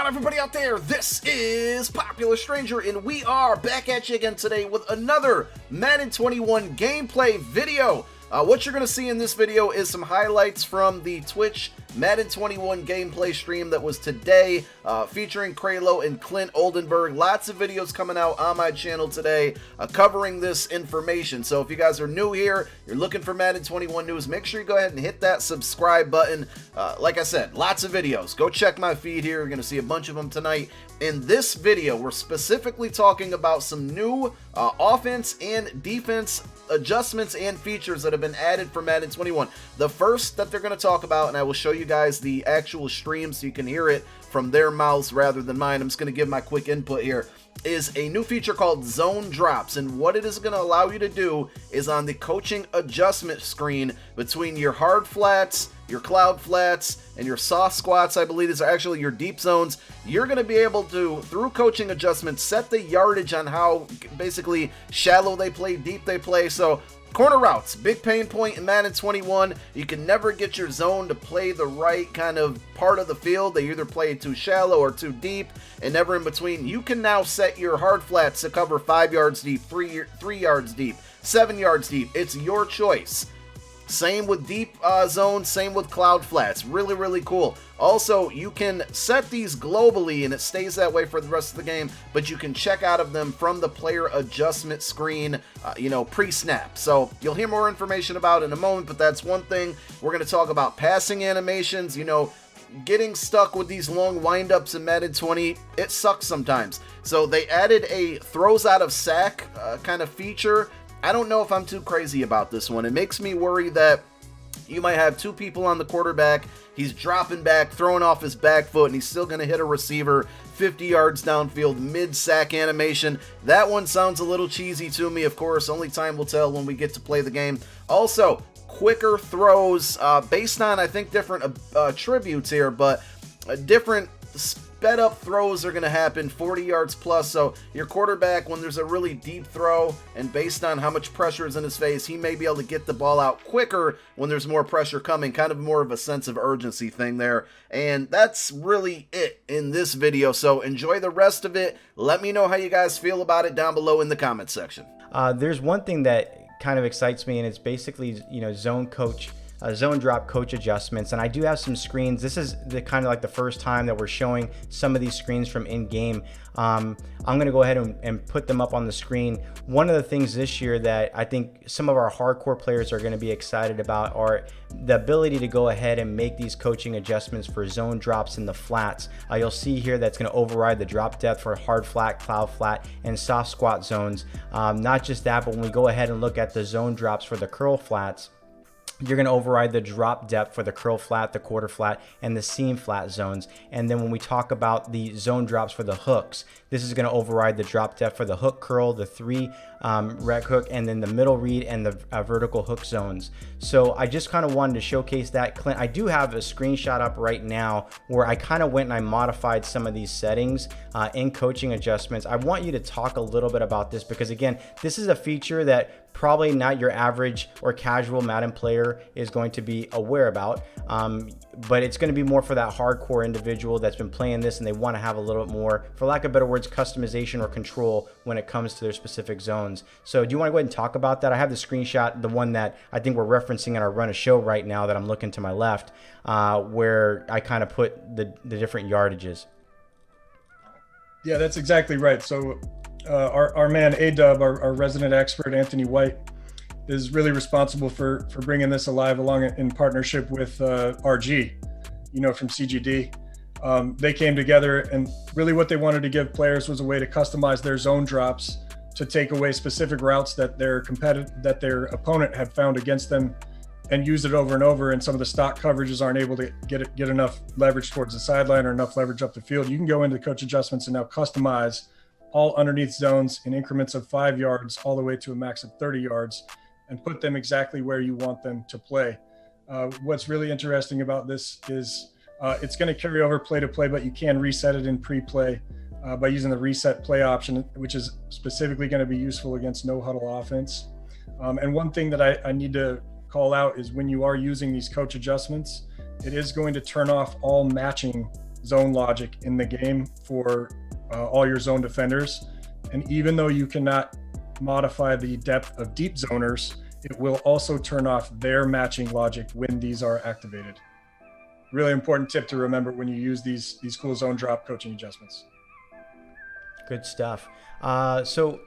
on, everybody out there? This is Popular Stranger, and we are back at you again today with another Madden 21 gameplay video. What you're going to see in this video is some highlights from the Twitch Madden 21 gameplay stream that was today, featuring Kralo and Clint Oldenburg. Lots of videos coming out on my channel today covering this information. So if you guys are new here, you're looking for Madden 21 news, make sure you go ahead and hit that subscribe button. Like I said, lots of videos. Go check my feed here. You're going to see a bunch of them tonight. In this video, we're specifically talking about some new offense and defense adjustments and features that have been added for Madden 21. The first that they're going to talk about, and I will show you guys the actual stream so you can hear it from their mouths rather than mine. I'm just going to give my quick input here. Is a new feature called Zone Drops, and what it is going to allow you to do is on the coaching adjustment screen between your hard flats, your cloud flats, and your soft squats, I believe these are actually your deep zones, you're going to be able to, through coaching adjustments, set the yardage on how basically shallow they play, deep they play. So corner routes, big pain point in Madden 21. You can never get your zone to play the right kind of part of the field. They either play too shallow or too deep, and never in between. You can now set your hard flats to cover 5 yards deep, 3 yards deep, 7 yards deep. It's your choice. Same with deep zones, same with cloud flats. Really, really cool. Also, you can set these globally, and it stays that way for the rest of the game, but you can check out of them from the player adjustment screen, pre-snap. So you'll hear more information about it in a moment, but that's one thing. We're going to talk about passing animations. Getting stuck with these long windups in Madden 20, it sucks sometimes. So they added a throws out of sack kind of feature. I don't know if I'm too crazy about this one. It makes me worry that you might have two people on the quarterback. He's dropping back, throwing off his back foot, and he's still going to hit a receiver 50 yards downfield mid-sack animation. That one sounds a little cheesy to me. Of course, only time will tell when we get to play the game. Also, quicker throws based on, I think, different attributes here, but different sped up throws are going to happen 40 yards plus. So your quarterback, when there's a really deep throw and based on how much pressure is in his face, he may be able to get the ball out quicker when there's more pressure coming. Kind of more of a sense of urgency thing there. And that's really it in this video. So enjoy the rest of it. Let me know how you guys feel about it down below in the comment section. There's one thing that kind of excites me, and it's basically, zone drop coach adjustments, and I do have some screens. This is the kind of like the first time that we're showing some of these screens from in-game. I'm going to go ahead and put them up on the screen. One of the things this year that I think some of our hardcore players are going to be excited about are the ability to go ahead and make these coaching adjustments for zone drops in the flats. You'll see here that's going to override the drop depth for hard flat, cloud flat, and soft squat zones. Not just that, but when we go ahead and look at the zone drops for the curl flats, you're going to override the drop depth for the curl flat, the quarter flat, and the seam flat zones. And then when we talk about the zone drops for the hooks, this is going to override the drop depth for the hook curl, the 3 rec hook, and then the middle read and the vertical hook zones. So I just kind of wanted to showcase that. Clint, I do have a screenshot up right now where I kind of went and I modified some of these settings in coaching adjustments. I want you to talk a little bit about this because, again, this is a feature that probably not your average or casual Madden player is going to be aware about, but it's going to be more for that hardcore individual that's been playing this and they want to have a little bit more, for lack of better words, customization or control when it comes to their specific zones. So do you want to go ahead and talk about that? I have the screenshot, the one that I think we're referencing in our run of show right now that I'm looking to my left, where I kind of put the different yardages. Yeah, that's exactly right. So our man A-Dub, our resident expert, Anthony White, is really responsible for bringing this alive along in partnership with RG, from CGD. They came together, and really what they wanted to give players was a way to customize their zone drops to take away specific routes that their opponent had found against them and use it over and over, and some of the stock coverages aren't able to get enough leverage towards the sideline or enough leverage up the field. You can go into coach adjustments and now customize all underneath zones in increments of 5 yards all the way to a max of 30 yards and put them exactly where you want them to play. What's really interesting about this is it's going to carry over play to play, but you can reset it in pre-play by using the reset play option, which is specifically going to be useful against no huddle offense. And one thing that I need to call out is when you are using these coach adjustments, it is going to turn off all matching zone logic in the game for all your zone defenders. And even though you cannot modify the depth of deep zoners, it will also turn off their matching logic when these are activated. Really important tip to remember when you use these cool zone drop coaching adjustments. Good stuff. So,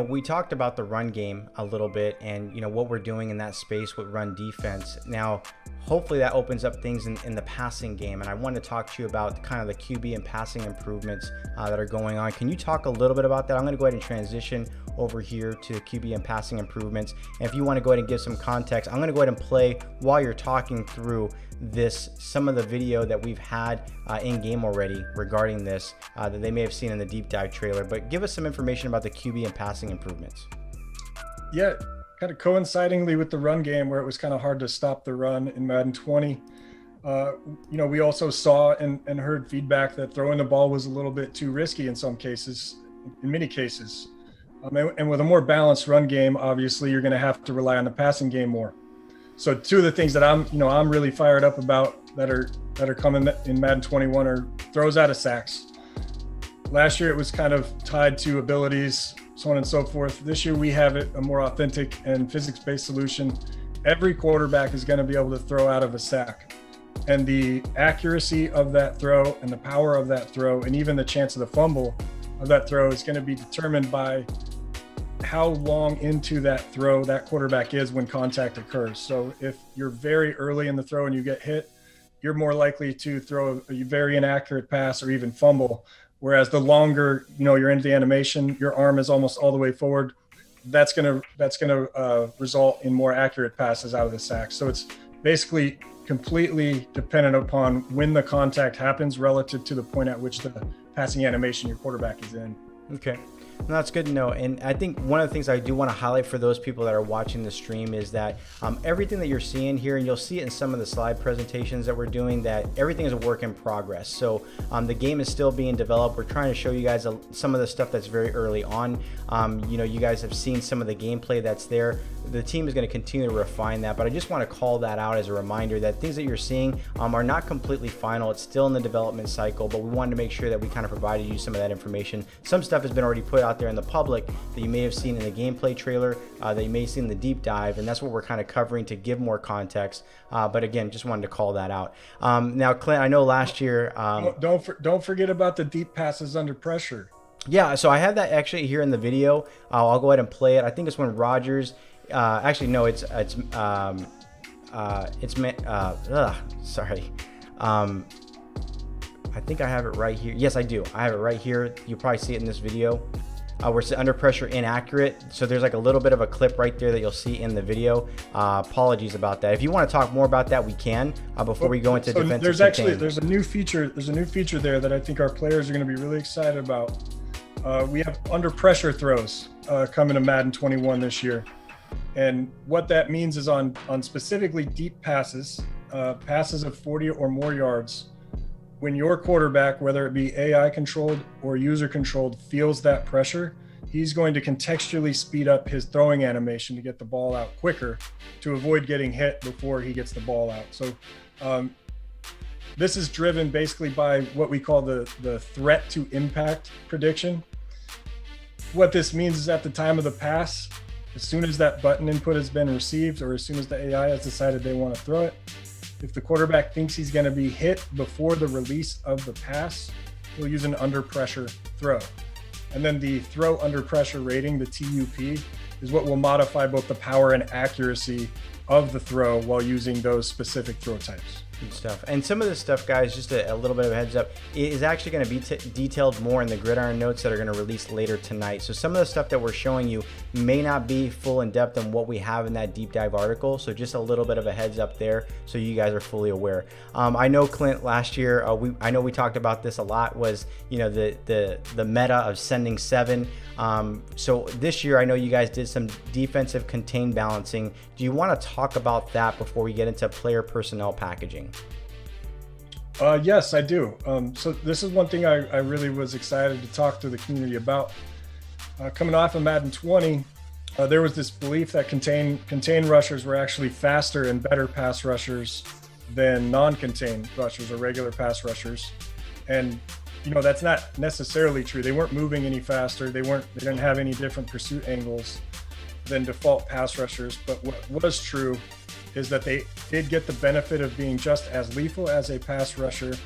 we talked about the run game a little bit and, what we're doing in that space with run defense. Now, hopefully that opens up things in the passing game. And I want to talk to you about kind of the QB and passing improvements that are going on. Can you talk a little bit about that? I'm going to go ahead and transition over here to QB and passing improvements. And if you want to go ahead and give some context, I'm going to go ahead and play while you're talking through some of the video that we've had in game already regarding this that they may have seen in the deep dive trailer. But give us some information about the QB and passing improvements. Yeah, kind of coincidingly with the run game where it was kind of hard to stop the run in Madden 20. We also saw and heard feedback that throwing the ball was a little bit too risky in some cases, in many cases. And with a more balanced run game, obviously you're going to have to rely on the passing game more. So two of the things that I'm really fired up about that are coming in Madden 21 are throws out of sacks. Last year it was kind of tied to abilities, so on and so forth. This year we have a more authentic and physics-based solution. Every quarterback is going to be able to throw out of a sack. And the accuracy of that throw and the power of that throw and even the chance of the fumble of that throw is going to be determined by how long into that throw that quarterback is when contact occurs. So if you're very early in the throw and you get hit, you're more likely to throw a very inaccurate pass or even fumble. Whereas the longer, you're into the animation, your arm is almost all the way forward, that's going to result in more accurate passes out of the sack. So it's basically completely dependent upon when the contact happens relative to the point at which the passing animation your quarterback is in. Okay. No, that's good to know. And I think one of the things I do want to highlight for those people that are watching the stream is that everything that you're seeing here, and you'll see it in some of the slide presentations that we're doing, that everything is a work in progress. So the game is still being developed. We're trying to show you guys some of the stuff that's very early on. You guys have seen some of the gameplay that's there. The team is going to continue to refine that, but I just want to call that out as a reminder that things that you're seeing are not completely final. It's still in the development cycle, but we wanted to make sure that we kind of provided you some of that information. Some stuff has been already put out there in the public that you may have seen in the gameplay trailer, that you may have seen in the deep dive, and that's what we're kind of covering to give more context. But again, just wanted to call that out. Now, Clint, I know last year... Don't forget about the deep passes under pressure. Yeah, so I have that actually here in the video. I'll go ahead and play it. I think it's when Rodgers... actually, no, sorry. I think I have it right here. Yes, I do. I have it right here. You'll probably see it in this video. Where it's under pressure inaccurate. So there's like a little bit of a clip right there that you'll see in the video. Apologies about that. If you want to talk more about that, we can before we go into defensive. There's a new feature there that I think our players are going to be really excited about. We have under pressure throws coming to Madden 21 this year. And what that means is on specifically deep passes, passes of 40 or more yards, when your quarterback, whether it be AI controlled or user controlled, feels that pressure, he's going to contextually speed up his throwing animation to get the ball out quicker to avoid getting hit before he gets the ball out. So this is driven basically by what we call the threat to impact prediction. What this means is at the time of the pass, as soon as that button input has been received or as soon as the AI has decided they want to throw it, if the quarterback thinks he's going to be hit before the release of the pass, he'll use an under pressure throw. And then the throw under pressure rating, the TUP, is what will modify both the power and accuracy of the throw while using those specific throw types. Good stuff. And some of this stuff, guys, just a little bit of a heads up, it is actually going to be detailed more in the Gridiron notes that are going to release later tonight. So some of the stuff that we're showing you may not be full in depth on what we have in that deep dive article. So just a little bit of a heads up there so you guys are fully aware. I know, Clint, last year, I know we talked about this a lot, was, the meta of sending 7. So this year, I know you guys did some defensive contain balancing. Do you want to talk about that before we get into player personnel packaging? Yes, I do. So this is one thing I really was excited to talk to the community about. Coming off of Madden 20, there was this belief that contain rushers were actually faster and better pass rushers than non-contain rushers or regular pass rushers. And, that's not necessarily true. They weren't moving any faster. They didn't have any different pursuit angles than default pass rushers. But what was true is that they did get the benefit of being just as lethal as a pass rusher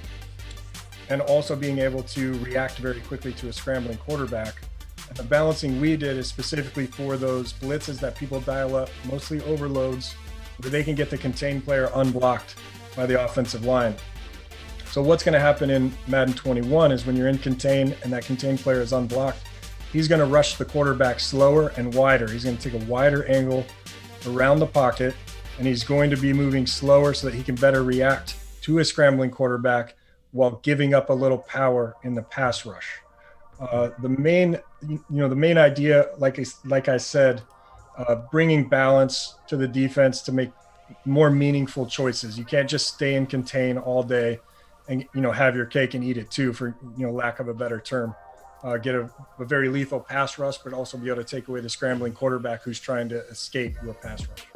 and also being able to react very quickly to a scrambling quarterback. And the balancing we did is specifically for those blitzes that people dial up, mostly overloads, where they can get the contained player unblocked by the offensive line. So what's going to happen in Madden 21 is when you're in contain and that contained player is unblocked, he's going to rush the quarterback slower and wider. He's going to take a wider angle around the pocket, and he's going to be moving slower so that he can better react to a scrambling quarterback while giving up a little power in the pass rush. The main idea, like I said, bringing balance to the defense to make more meaningful choices. You can't just stay in contain all day and have your cake and eat it too, for lack of a better term. Get a very lethal pass rush, but also be able to take away the scrambling quarterback who's trying to escape your pass rush.